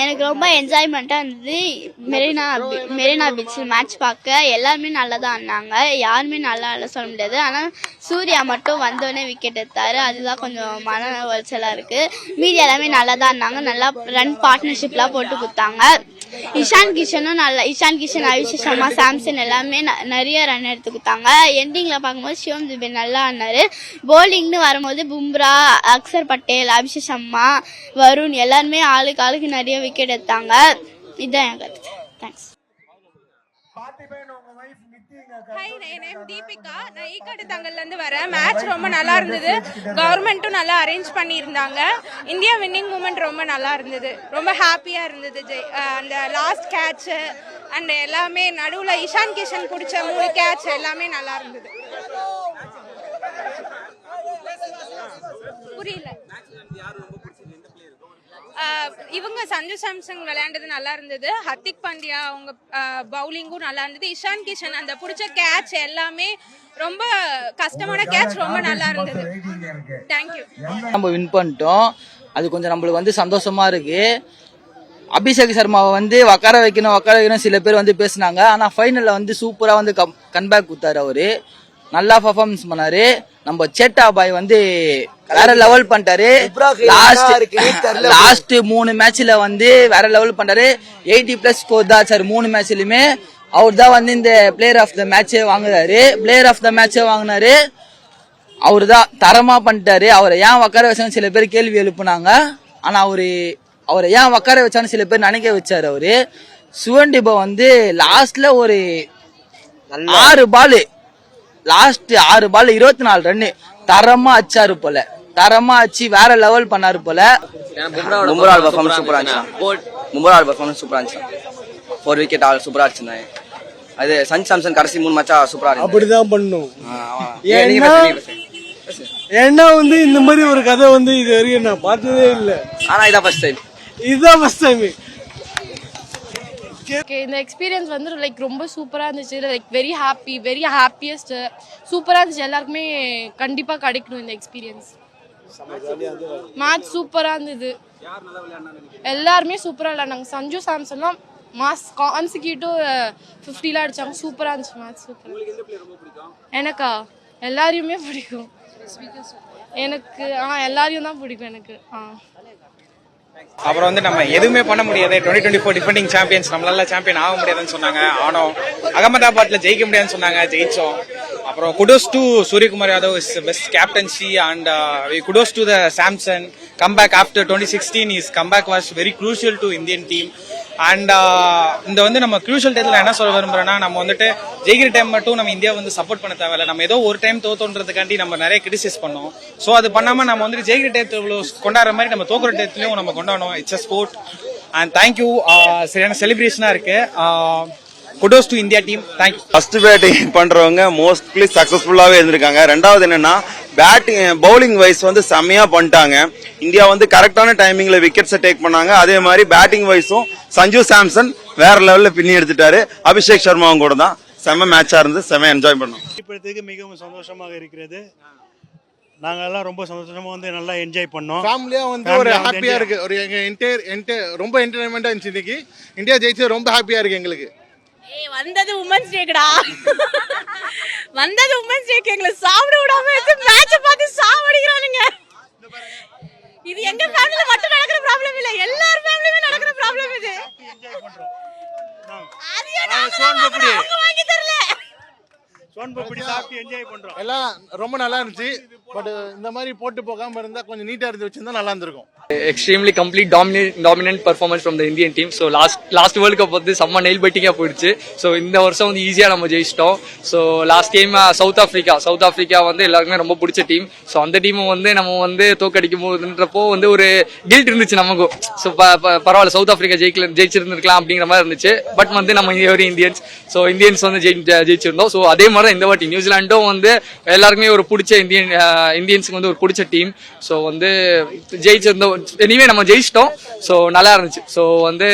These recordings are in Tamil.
எனக்கு ரொம்ப என்ஜாய்மெண்ட்டாக இருந்தது. மெரினா பீச்சில் மேட்ச் பார்க்க எல்லாருமே நல்லா தான் ஆடினாங்க. யாருமே நல்லா இல்லை சொல்ல முடியாது. ஆனால் சூர்யா மட்டும் வந்தோடனே விக்கெட் எடுத்தார். அதுதான் கொஞ்சம் மன உளைச்சலாக இருக்குது. மீதி எல்லாமே நல்லா தான் ஆடினாங்க. நல்லா ரன் பார்ட்னர்ஷிப்லாம் போட்டு கொடுத்தாங்க. இஷான் கிஷன், அபிஷேக் சர்மா, சாம்சன் எல்லாமே நிறைய ரன் எடுத்து கொடுத்தாங்க. எண்டிங்கில் பார்க்கும்போது சிவம் துபே நல்லா ஆடினாரு. போலிங்னு வரும்போது பும்ரா, அக்சர் பட்டேல், அபிஷேக் சர்மா, வருண் எல்லாருமே ஆளுக்கு நிறைய விக்கெட் எடுத்தாங்க. இதுதான் என் கருத்து. தேங்க்ஸ். ஹாய், என் நேம் தீபிகா. நான் ஈக்காட்டு தங்கல்லேருந்து வரேன். மேட்ச் ரொம்ப நல்லா இருந்தது. கவர்மெண்ட்டும் நல்லா அரேஞ்ச் பண்ணியிருந்தாங்க. இந்தியா வின்னிங் மூமெண்ட் ரொம்ப நல்லா இருந்தது. ரொம்ப ஹாப்பியாக இருந்தது. அந்த லாஸ்ட் கேட்ச் அண்ட் எல்லாமே நடுவில் இஷான் கிஷன் பிடிச்ச 3 கேட்ச் எல்லாமே நல்லா இருந்தது. புரியல. இவங்க சஞ்சு சாம்சன் விளையாண்டது நல்லா இருந்தது. ஹர்திக் பாண்டியா அவங்க பவுலிங்கும் நல்லா இருந்தது. இஷான் கிஷன் அந்த பிடிச்ச கேட்ச் எல்லாமே ரொம்ப கஷ்டமான கேட்ச், ரொம்ப நல்லா இருந்தது. தேங்க்யூ. நம்ம வின் பண்ணிட்டோம். அது கொஞ்சம் நம்மளுக்கு சந்தோஷமா இருக்கு. அபிஷேக் சர்மாவை உட்கார வைக்கணும் சில பேர் பேசினாங்க. ஆனா ஃபைனல்ல சூப்பரா கம்பேக் கொடுத்தாரு. அவரு நல்லா பர்ஃபார்மன்ஸ் பண்ணாரு. நம்ம சேட்டா பாய் வேற லெவல் பண்ணிட்டாரு. லாஸ்ட் 3 மேட்ச்ல வேற லெவல் பண்ணிட்டாரு. 80+ ஸ்கோர் தான் சார் 3 மேட்ச்லயுமே. அவர் தான் இந்த பிளேயர் ஆஃப் த மேட்சே வாங்கினாரு. அவரு தான் தரமா பண்ணிட்டாரு. அவரை ஏன் உட்கார வச்சான்னு சில பேர் கேள்வி எழுப்புனாங்க. ஆனா அவரை ஏன் உட்கார வச்சான்னு சில பேர் நினைக்க வச்சாரு. அவரு சுவண்டிபா லாஸ்ட்ல ஒரு 6 பால் 24 ரன்னு தரமா அச்சாரு போல. தரமா அச்சு வேற லெவல் பண்ணாரு போல. பும்ரா பெர்ஃபார்மன்ஸ் சூப்பரா இருந்துச்சு. 4 விக்கெட் ஆல் சூப்பரா இருந்துச்சு. அது சஞ்சு சாம்சன் கடைசி 3 மேட்சா சூப்பரா இருந்துச்சு. அப்படிதான் பண்ணும். ஏன்னா இந்த மாதிரி ஒரு கதை இது வரைக்கும் நான் பார்த்ததே இல்ல. ஆனா இதான் ஃபர்ஸ்ட் டைம். இந்த எக்ஸ்பீரியன்ஸ் ரொம்ப சூப்பராக இருந்துச்சு. வெரி ஹாப்பியஸ்ட் சூப்பராக இருந்துச்சு. எல்லாருக்குமே கண்டிப்பாக கிடைக்கணும் இந்த எக்ஸ்பீரியன்ஸ். மேட்ச் சூப்பராக இருந்தது. எல்லாருமே சூப்பராக விளையாண்டாங்க. சஞ்சு சாம்சன்லாம் மாஸ் கான்சிக்யூட்டிவ் 50 அடிச்சாங்க. சூப்பராக இருந்துச்சு மேட்ச். சூப்பர். எனக்கா எல்லாரையுமே பிடிக்கும். எனக்கு எல்லாரையும் தான் பிடிக்கும் எனக்கு. அப்புறம் நம்ம எதுவுமே பண்ண முடியாது. 2024 டிஃபெண்டிங் சாம்பியன்ஸ், நம்மளால சாம்பியன் ஆக முடியாதுன்னு சொன்னாங்க. ஆனோம். அகமதாபாத்ல ஜெயிக்க முடியாதுன்னு சொன்னாங்க, ஜெயிச்சோம். அப்புறம் kudos to Suryakumar Yadav is best captaincy and kudos to the Samson comeback after 2016. Is comeback was very crucial to Indian team. And இந்த நம்ம க்ரூஷியல் டைத்துல என்ன சொல்ல விரும்புறேன்னா, நம்ம ஜெயிக்கிற டைம் மட்டும் நம்ம இந்தியா சப்போர்ட் பண்ண தேவையில்ல. நம்ம ஏதோ ஒரு டைம் தோத்தோன்றதுக்காண்டி நம்ம நிறைய கிரிட்டிசைஸ் பண்ணோம். ஸோ அது பண்ணாம நம்ம ஜெயிக்கிற டைத்துல கொண்டாடுற மாதிரி நம்ம தோக்குற டைத்துலயும் நம்ம கொண்டாடணும். It's a sport. And thank you. சரியான செலிப்ரேஷனா இருக்கு. Kudos to India team. Thank you. First batting பண்றவங்க மோஸ்ட்லி சக்சஸ்ஃபுல்லாவே இருந்திருக்காங்க. ரெண்டாவது என்னன்னா பவுலிங் வைஸ் செம்மையா பண்ணிட்டாங்க. இந்தியா கரெக்டான டைமிங்ல விக்கெட்ஸை டேக் பண்ணாங்க. அதே மாதிரி பேட்டிங் வைஸும் சஞ்சு சாம்சன் வேற லெவல்ல பின்னி எடுத்துட்டாரு. அபிஷேக் சர்மாவும் கூட தான் செம்ம மேட்சா இருந்து செம்ம என்ஜாய் பண்ணோம். மிகவும் சந்தோஷமாக இருக்கிறது. நாங்க எல்லாம் ரொம்ப சந்தோஷமா நல்லா என்ஜாய் பண்ணோம். ஃபேமிலியா ஒரு ஹாப்பியா இருக்கு. ஒரு ரொம்ப என்டர்டைன்மெண்டா இருந்துச்சு. இன்னைக்கு இந்தியா ஜெயிச்சது ரொம்ப ஹாப்பியா இருக்கு எங்களுக்கு. வந்தது உமன்ஸ் டேக்குடா. வந்தது உமன்ஸ் டேக்கு எங்களை சாப்பிட விடாம மேட்ச் பார்த்து சாவடிக்கிறானுங்க. இது எங்க ஃபேமிலில மட்டும் நடக்கிற ப்ராப்ளம் இல்ல, எல்லார் ஃபேமிலியுமே நடக்கிற ப்ராப்ளம் இது. வாங்கி தரல. எல்லாம் ரொம்ப நல்லா இருந்துச்சு. பட் இந்த மாதிரி போட்டு போகாம இருந்தா கொஞ்சம் நீட்டா எடுத்து வச்சிருந்தா நல்லா இருந்திருக்கும். Extremely complete dominant performance from the Indian team. So last World Cup செம்ம நெயில் பைட்டிங்கா போயிடுச்சு. ஸோ இந்த வருஷம் ஈஸியா நம்ம ஜெயிச்சிட்டோம். So last game South Africa எல்லாருக்குமே ரொம்ப பிடிச்ச டீம். ஸோ அந்த டீமை நம்ம தோக்கடிக்கும் போதுன்றப்போ ஒரு கில்ட் இருந்துச்சு நமக்கும். ஸோ பரவாயில்ல, சவுத் ஆப்பிரிக்கா ஜெயிச்சிருந்துருக்கலாம் அப்படிங்கிற மாதிரி இருந்துச்சு. பட் நம்ம இந்தியன்ஸ் ஜெயிச்சிருந்தோம். ஸோ அதே மாதிரி இந்த வாட்டி நியூசிலாண்டும் எல்லாருக்குமே ஒரு பிடிச்ச இந்தியன்ஸுக்கு ஒரு பிடிச்ச டீம். ஸோ ஜெயிச்சிருந்தோம். எனிவே நம்ம ஜெயிச்சிட்டோம். ஸோ நல்லா இருந்துச்சு. ஸோ வந்து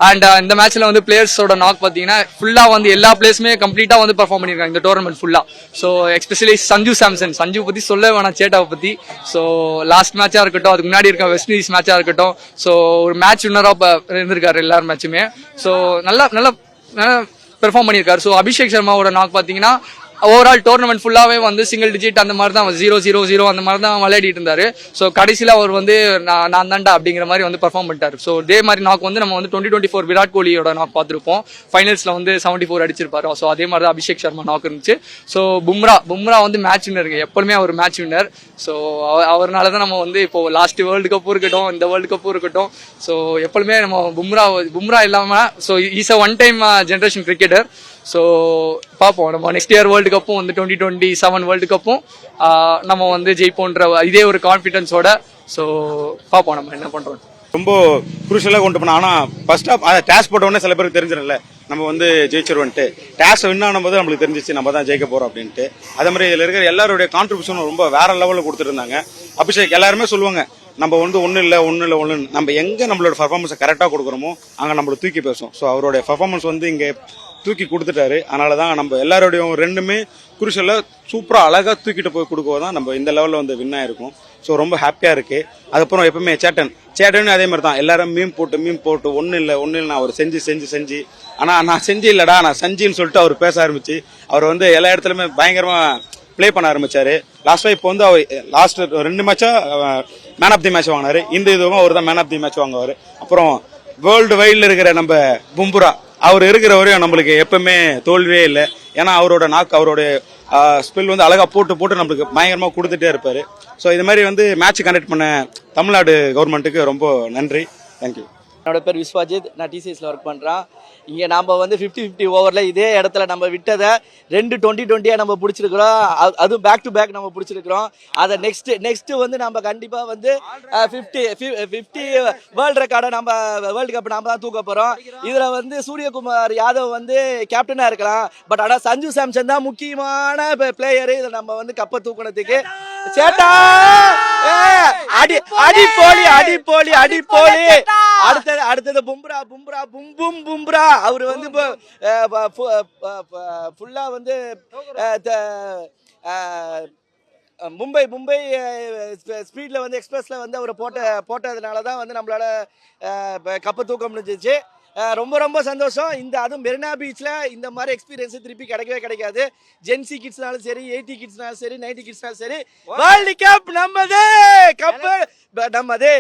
அண்ட் இந்த மேட்ச்ல வந்து பிளேயர்ஸோட நாக் பார்த்தீங்கன்னா ஃபுல்லா வந்து எல்லா பிளேயர்ஸுமே கம்ப்ளீட்டா வந்து பெர்ஃபார்ம் பண்ணியிருக்காங்க இந்த டோர்னமெண்ட் ஃபுல்லா. ஸோ எஸ்பெஷலி சஞ்சு சாம்சன், சஞ்சு பத்தி சொல்ல வேணாம், சேட்டாவை பத்தி. ஸோ லாஸ்ட் மேட்சா இருக்கட்டும், அதுக்கு முன்னாடி இருக்க வெஸ்ட் இண்டீஸ் மேட்சா இருக்கட்டும், ஸோ ஒரு மேட்ச் வின்னரா இருந்திருக்காரு எல்லாரும் மேட்சுமே. ஸோ நல்லா நல்லா நல்லா பெர்ஃபார்ம் பண்ணியிருக்காரு. ஸோ அபிஷேக் சர்மாவோட நாக் பார்த்தீங்கன்னா ஓவரால் டோர்னமெண்ட் ஃபுல்லாவே வந்து சிங்கிள் டிஜிட் அந்த மாதிரி தான் 0-0-0 அந்த மாதிரி தான் விளையாடிட்டு இருந்தாரு. ஸோ கடைசியில் அவர் வந்து நான் தாண்டா அப்படிங்கிற மாதிரி வந்து பெர்ஃபார்ம் பண்ணிட்டாரு. ஸோ இதே மாதிரி நாக் வந்து நம்ம வந்து 2024 விராட் கோலியோட நாக் பார்த்துருப்போம். ஃபைனல்ஸ்ல வந்து 74 அடிச்சிருப்பாரு. ஸோ அதே மாதிரி தான் அபிஷேக் சர்மா நாக் இருந்துச்சு. ஸோ பும்ரா வந்து மேட்ச் வின்னருங்க, எப்பவுமே அவர் மேட்ச் வின்னர். ஸோ அவர்னால தான் நம்ம வந்து இப்போ லாஸ்ட் வேர்ல்டு கப்பும் இருக்கட்டும், இந்த வேர்ல்டு கப்பும் இருக்கட்டும், ஸோ எப்பவுமே நம்ம பும்ரா இல்லாம so is a one time generation cricketer. So பார்ப்போம், நம்ம நெக்ஸ்ட் இயர் வேர்ல்டு கப்பும் வந்து 2027 வேர்ல்டு கப்பும் நம்ம வந்து ஜெயிப்போன்ற இதே ஒரு கான்ஃபிடன்ஸோட. ஸோ பார்ப்போம் நம்ம என்ன பண்றோம். ரொம்ப குரூஷலாக கொண்டு போனோம். ஆனால் ஃபர்ஸ்ட் ஆஃப் அதை டேஸ் போட்டோன்னே சில பேருக்கு தெரிஞ்சிடல நம்ம வந்து ஜெயிச்சிருவோன்ட்டு. டேஸ் வின் ஆனும்போது நம்மளுக்கு தெரிஞ்சிச்சு நம்ம தான் ஜெயிக்க போறோம் அப்படின்ட்டு. அதே மாதிரி இதில் இருக்கிற எல்லாருடைய கான்ட்ரிபியூஷனும் ரொம்ப வேற லெவலில் கொடுத்துருந்தாங்க. அபிஷேக் எல்லாருமே சொல்லுவாங்க நம்ம வந்து ஒன்றும் இல்லை நம்ம எங்கே நம்மளோட பர்ஃபார்மன்ஸை கரெக்டாக கொடுக்குறோமோ அங்கே நம்மளை தூக்கி பேசும். ஸோ அவருடைய பர்ஃபார்மன்ஸ் வந்து இங்கே தூக்கி கொடுத்துட்டாரு. அதனால தான் நம்ம எல்லாரோடையும் ரெண்டுமே குருஷலில் சூப்பராக அழகாக தூக்கிட்டு போய் கொடுக்குவோம் தான் நம்ம இந்த லெவலில் வந்து வின் ஆயிருக்கும். ஸோ ரொம்ப ஹாப்பியாக இருக்கு. அதுக்கப்புறம் எப்பவுமே சேட்டன் அதே மாதிரி தான் எல்லாரும் மீம் போட்டு ஒன்றும் இல்லை நான் அவர் செஞ்சு ஆனால் நான் செஞ்சு இல்லடா நான் செஞ்சின்னு சொல்லிட்டு அவர் பேச ஆரம்பிச்சு அவர் வந்து எல்லா இடத்துலையுமே பயங்கரமாக ப்ளே பண்ண ஆரம்பிச்சாரு. லாஸ்ட்டாக இப்போ வந்து அவர் லாஸ்ட் 2 மேட்சா மேன் ஆஃப் தி மேட்ச் வாங்கினாரு. இந்த இதுவும் அவர் தான் மேன் ஆஃப் தி மேட்ச் வாங்குவார். அப்புறம் வேர்ல்டு வைடில் இருக்கிற நம்ம பும்ரா அவர் இருக்கிற வரையும் நம்மளுக்கு எப்பவுமே தோல்வியே இல்லை. ஏன்னா அவரோட அவரோட ஸ்பெல் வந்து அழகா போட்டு நம்மளுக்கு பயங்கரமா கொடுத்துட்டே இருப்பாரு. ஸோ இது மாதிரி வந்து மேட்ச் கண்டக்ட் பண்ண தமிழ்நாடு கவர்மெண்ட்டுக்கு ரொம்ப நன்றி. தேங்க்யூ. என்னோட பேர் விஸ்வாஜித், நான் டிசிஎஸ்ல ஒர்க் பண்றேன். இங்க நாம வந்து 50-50 ஓவர்ல இதே இடத்துல நம்ம விட்டதை 2 20-20 நம்ம பிடிச்சிருக்கிறோம். அதுவும் பேக் டு பேக் நம்ம பிடிச்சிருக்கிறோம். அதை நெக்ஸ்ட் வந்து நம்ம கண்டிப்பா வந்து 50 வேர்ல்டு ரெக்கார்டை நம்ம வேர்ல்டு கப் நாம தான் தூக்க போறோம். இதுல வந்து சூரியகுமார் யாதவ் வந்து கேப்டனா இருக்கலாம், பட் ஆனா சஞ்சு சாம்சன் தான் முக்கியமான பிளேயரு. இதை நம்ம வந்து கப்பை தூக்கினதுக்கு. சேட்டா அடி போலி. அடுத்தது பும்ரா அவர் வந்து ஃபுல்லா வந்து மும்பை ஸ்பீட்ல வந்து எக்ஸ்பிரஸ்ல வந்து அவர் போட்டதுனால தான் வந்து நம்மளால கப்பை தூக்க முடிஞ்சிச்சு. ரொம்ப சந்தோஷம். அதுவும் மெரினா பீச்ல இந்த மாதிரி எக்ஸ்பீரியன்ஸ் திருப்பி கிடைக்காது. ஜென்சி கிட்ஸ்னாலும் சரி, 80 கிட்ஸ்னாலும் சரி, 90 கிட்ஸ்னாலும் சரி, வேர்ல்டு கப் நம்மதே.